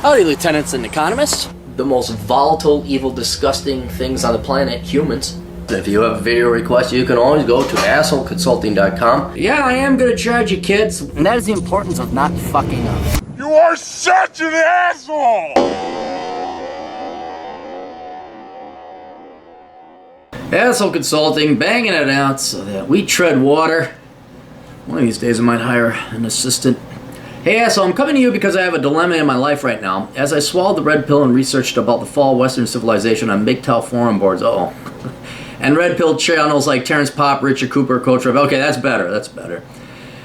Howdy, lieutenants and economists. The most volatile, evil, disgusting things on the planet, humans. If you have a video request, you can always go to assholeconsulting.com. Yeah, I am gonna charge you, kids. And that is the importance of not fucking up. You are such an asshole! Asshole Consulting, banging it out so that we tread water. One of these days I might hire an assistant. Hey asshole, I'm coming to you because I have a dilemma in my life right now. As I swallowed the red pill and researched about the fall of Western civilization on MGTOW forum boards, and red pill channels like Terrence Popp, Richard Cooper, Coach Rev. Okay, that's better.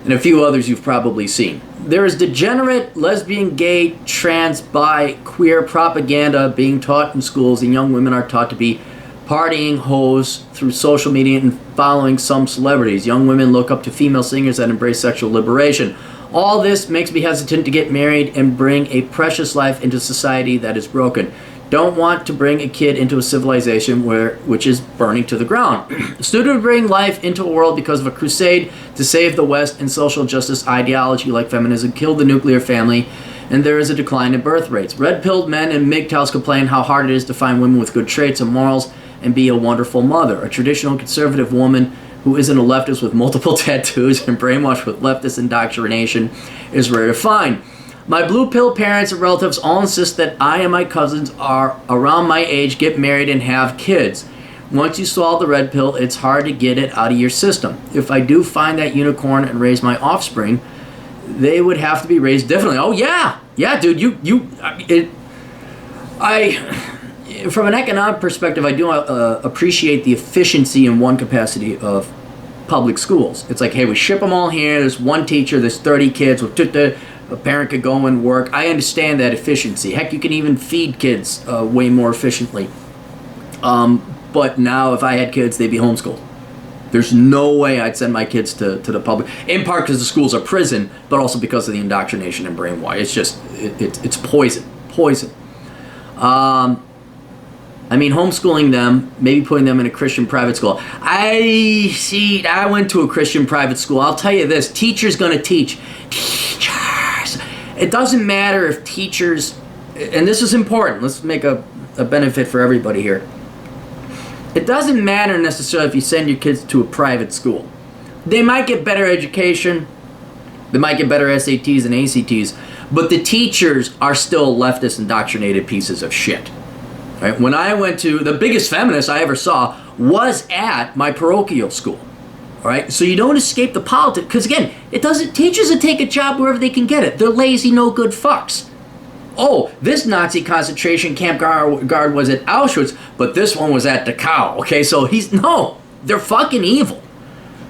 And a few others you've probably seen. There is degenerate, lesbian, gay, trans, bi, queer propaganda being taught in schools, and young women are taught to be partying hoes through social media and following some celebrities. Young women look up to female singers that embrace sexual liberation. All this makes me hesitant to get married and bring a precious life into society that is broken. Don't want to bring a kid into a civilization which is burning to the ground. Students bring life into a world because of a crusade to save the West, and social justice ideology like feminism killed the nuclear family, and there is a decline in birth rates. Red-pilled men and MGTOWs complain how hard it is to find women with good traits and morals and be a wonderful mother. A traditional conservative woman who isn't a leftist with multiple tattoos and brainwashed with leftist indoctrination is rare to find. My blue pill parents and relatives all insist that I and my cousins are around my age, get married, and have kids. Once you swallow the red pill, it's hard to get it out of your system. If I do find that unicorn and raise my offspring, they would have to be raised differently. Oh yeah, dude, from an economic perspective, I do appreciate the efficiency in one capacity of public schools. It's like, hey, we ship them all here. There's one teacher. There's 30 kids. A parent could go and work. I understand that efficiency. Heck, you can even feed kids way more efficiently. But now, if I had kids, they'd be homeschooled. There's no way I'd send my kids to the public. In part because the schools are prison, but also because of the indoctrination and brainwash. It's just, it's poison. I mean, homeschooling them, maybe putting them in a Christian private school. I went to a Christian private school. I'll tell you this, teachers gonna teach. Teachers. It doesn't matter if teachers, and this is important, let's make a benefit for everybody here. It doesn't matter necessarily if you send your kids to a private school. They might get better education, they might get better SATs and ACTs, but the teachers are still leftist indoctrinated pieces of shit. Right? When I went to, the biggest feminist I ever saw was at my parochial school. All right, so you don't escape the politics, because again, teachers will take a job wherever they can get it. They're lazy, no good fucks. Oh, this Nazi concentration camp guard was at Auschwitz, but this one was at Decay. Okay, so they're fucking evil.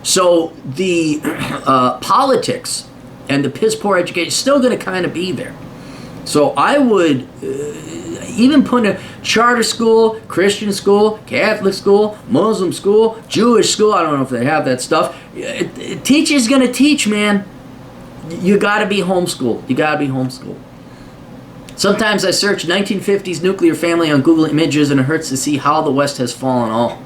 So the politics and the piss poor education is still going to kind of be there. So I would even put a charter school, Christian school, Catholic school, Muslim school, Jewish school. I don't know if they have that stuff. Teacher's going to teach, man. You got to be homeschooled. Sometimes I search 1950s nuclear family on Google Images, and it hurts to see how the West has fallen. Oh,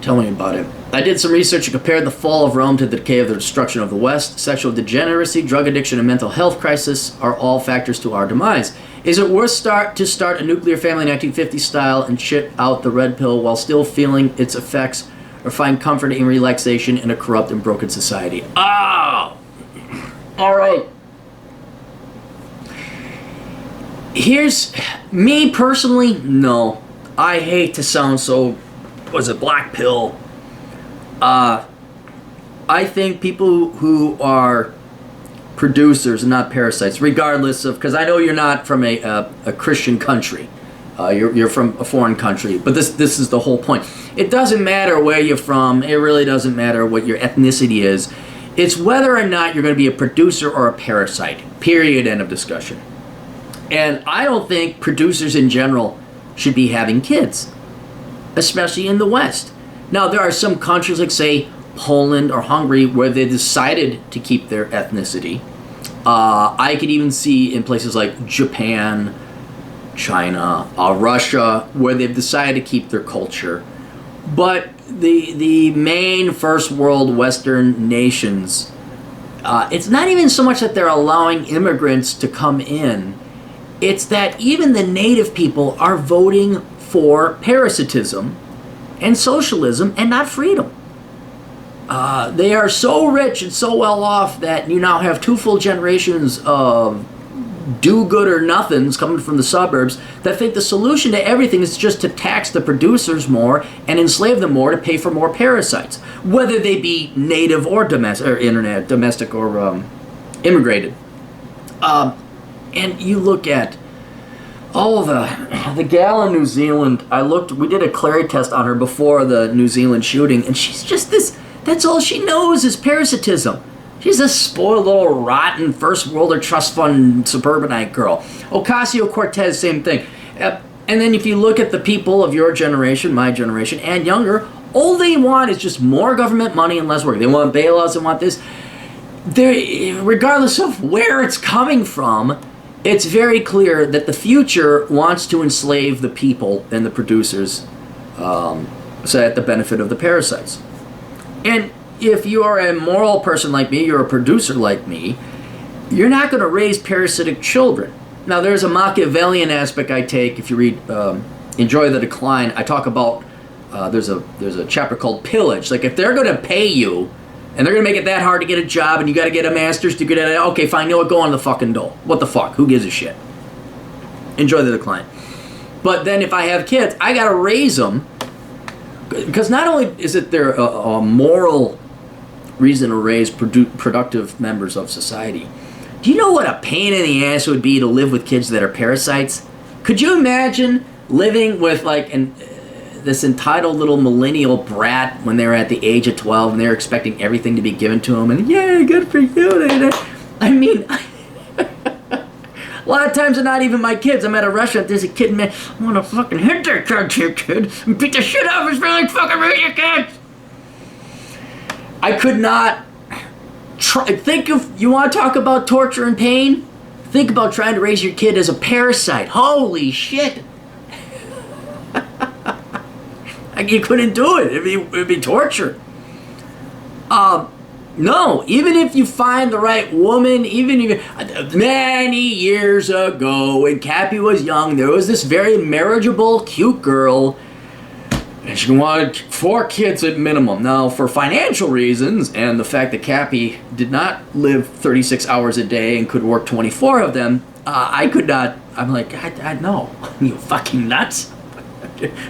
tell me about it. I did some research and compared the fall of Rome to the decay of the destruction of the West. Sexual degeneracy, drug addiction, and mental health crisis are all factors to our demise. Is it worth to start a nuclear family 1950s style and shit out the red pill while still feeling its effects, or find comfort and relaxation in a corrupt and broken society? Oh! All right. Here's me personally, no. I hate to sound so, black pill. I think people who are producers and not parasites, regardless of, because I know you're not from a Christian country. You're from a foreign country, but this is the whole point. It doesn't matter where you're from. It really doesn't matter what your ethnicity is. It's whether or not you're going to be a producer or a parasite. Period. End of discussion. And I don't think producers in general should be having kids, especially in the West. Now, there are some countries like, say, Poland or Hungary where they decided to keep their ethnicity. I could even see in places like Japan, China, Russia, where they've decided to keep their culture. But the main first world Western nations, it's not even so much that they're allowing immigrants to come in. It's that even the native people are voting for parasitism and socialism and not freedom. They are so rich and so well off that you now have 2 full generations of do-gooder-nothings coming from the suburbs that think the solution to everything is just to tax the producers more and enslave them more to pay for more parasites, whether they be native or domestic or immigrated. And you look at the gal in New Zealand. We did a Clary test on her before the New Zealand shooting, and she's just this. That's all she knows is parasitism. She's a spoiled little rotten first worlder trust fund suburbanite girl. Ocasio-Cortez, same thing. And then if you look at the people of your generation, my generation, and younger, all they want is just more government money and less work. They want bailouts, they want this. Regardless of where it's coming from, it's very clear that the future wants to enslave the people and the producers so at the benefit of the parasites. And if you are a moral person like me, you're a producer like me, you're not going to raise parasitic children. Now, there's a Machiavellian aspect I take. If you read Enjoy the Decline, I talk about, there's a chapter called Pillage. Like, if they're going to pay you, and they're going to make it that hard to get a job, and you got to get a master's to get it, okay, fine, you know what, go on the fucking dole. What the fuck? Who gives a shit? Enjoy the Decline. But then if I have kids, I got to raise them, because not only is it there a moral reason to raise productive members of society, do you know what a pain in the ass it would be to live with kids that are parasites? Could you imagine living with this entitled little millennial brat when they're at the age of 12 and they're expecting everything to be given to them and yeah, good for you. I mean, a lot of times they're not even my kids. I'm at a restaurant, there's a kid, man, I want to fucking hit that kid and beat the shit out of his really fucking raise your kids. I could not think of, you want to talk about torture and pain? Think about trying to raise your kid as a parasite. Holy shit. You couldn't do it. It'd be torture. No, even if you find the right woman, many years ago when Cappy was young, there was this very marriageable, cute girl, and she wanted 4 kids at minimum. Now, for financial reasons, and the fact that Cappy did not live 36 hours a day and could work 24 of them, I could not. I'm like, I no, you fucking nuts.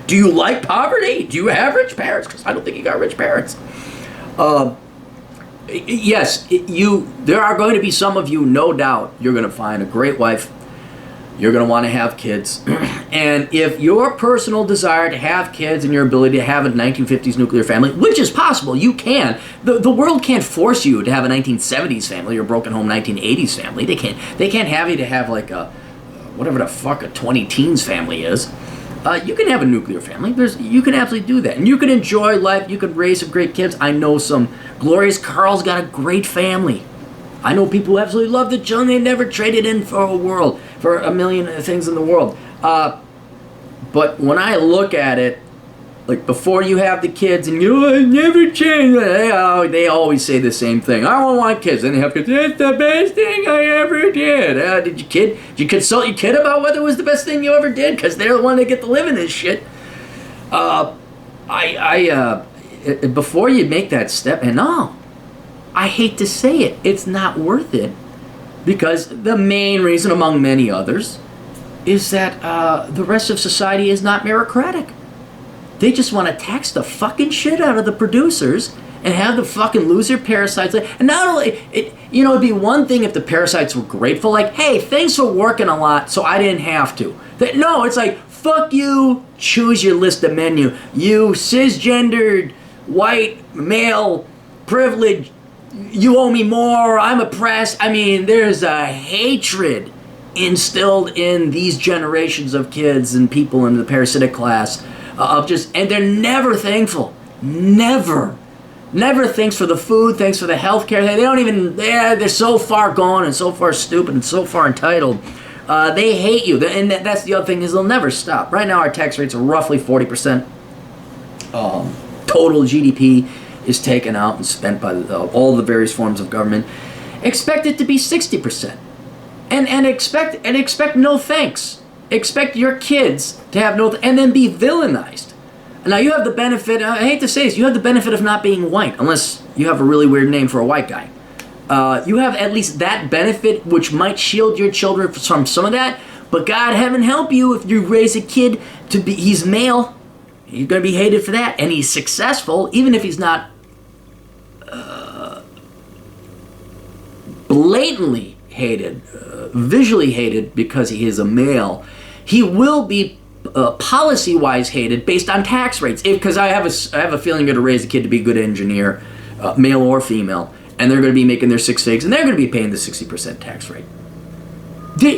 Do you like poverty? Do you have rich parents? Because I don't think you got rich parents. Yes, there are going to be some of you, no doubt, you're going to find a great wife. You're going to want to have kids. And if your personal desire to have kids and your ability to have a 1950s nuclear family, which is possible, you can. The world can't force you to have a 1970s family or broken home 1980s family. They can't have you to have like a, whatever the fuck a 20 teens family is. You can have a nuclear family. You can absolutely do that. And you can enjoy life. You can raise some great kids. I know some glorious Carl's got a great family. I know people who absolutely love the children. They never traded in for a million things in the world. But when I look at it, like before you have the kids and I never change. They always say the same thing. I don't want kids. Then they have kids. It's the best thing I ever did. Did you consult your kid about whether it was the best thing you ever did? Because they're the one that get to live in this shit. Before you make that step, and no, I hate to say it, it's not worth it. Because the main reason, among many others, is that the rest of society is not meritocratic. They just want to tax the fucking shit out of the producers and have the fucking loser parasites. And not only, it'd be one thing if the parasites were grateful, like, hey, thanks for working a lot so I didn't have to. No, it's like, fuck you, choose your list of menu. You cisgendered, white, male, privileged, you owe me more, I'm oppressed. I mean, there's a hatred instilled in these generations of kids and people in the parasitic class and they're never thankful. Never thanks for the food, thanks for the health care. They don't even, they're so far gone and so far stupid and so far entitled. They hate you. And that's the other thing is they'll never stop. Right now our tax rates are roughly 40%. Total GDP is taken out and spent by all the various forms of government. Expect it to be 60%. and expect no thanks. Expect your kids to have no, and then be villainized. Now you have the benefit, I hate to say this, you have the benefit of not being white, unless you have a really weird name for a white guy. You have at least that benefit, which might shield your children from some of that, but God heaven help you if you raise a kid to be, he's male, he's going to be hated for that, and he's successful, even if he's not blatantly hated, visually hated because he is a male. He will be policy-wise hated based on tax rates. Because I have a feeling you're going to raise a kid to be a good engineer, male or female, and they're going to be making their six figs, and they're going to be paying the 60% tax rate.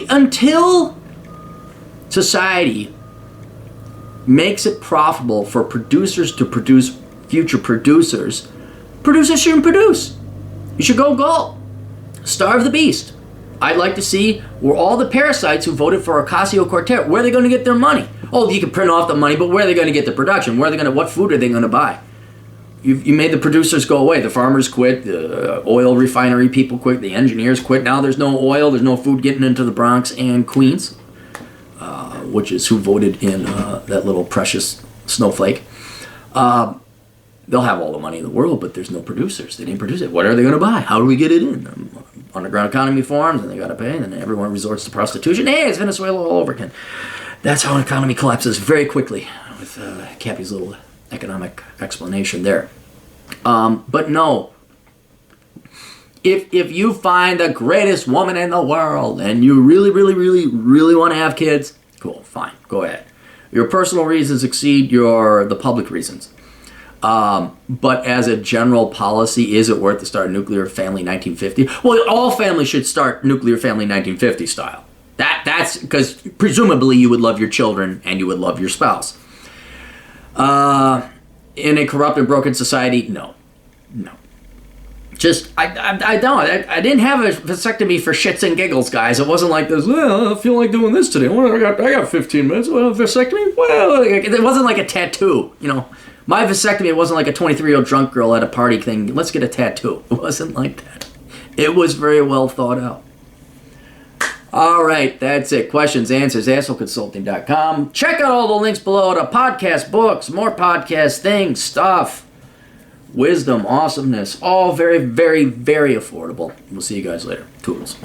Until society makes it profitable for producers to produce future producers, producers shouldn't produce. You should go gulp. Starve the beast. I'd like to see where all the parasites who voted for Ocasio-Cortez, where are they going to get their money? Oh, you can print off the money, but where are they going to get the production? What food are they going to buy? You made the producers go away. The farmers quit, the oil refinery people quit, the engineers quit. Now there's no oil, there's no food getting into the Bronx and Queens, which is who voted in that little precious snowflake. They'll have all the money in the world, but there's no producers. They didn't produce it. What are they going to buy? How do we get it in? Underground economy forms, and they got to pay, and then everyone resorts to prostitution. Hey, it's Venezuela all over again. That's how an economy collapses very quickly, with Cappy's little economic explanation there. But no, if you find the greatest woman in the world, and you really, really, really, really want to have kids, cool, fine, go ahead. Your personal reasons exceed the public reasons. But as a general policy, is it worth to start a nuclear family 1950? Well, all families should start nuclear family 1950 style. That's because presumably you would love your children and you would love your spouse. In a corrupt and broken society, no. Just, I don't. I didn't have a vasectomy for shits and giggles, guys. It wasn't like this, well, I feel like doing this today. Well, I got 15 minutes. Well, vasectomy? Well, it wasn't like a tattoo, you know. My vasectomy, it wasn't like a 23-year-old drunk girl at a party thing. Let's get a tattoo. It wasn't like that. It was very well thought out. All right, that's it. Questions, answers, assholeconsulting.com. Check out all the links below to podcast, books, more podcast things, stuff, wisdom, awesomeness, all very, very, very affordable. We'll see you guys later. Toodles.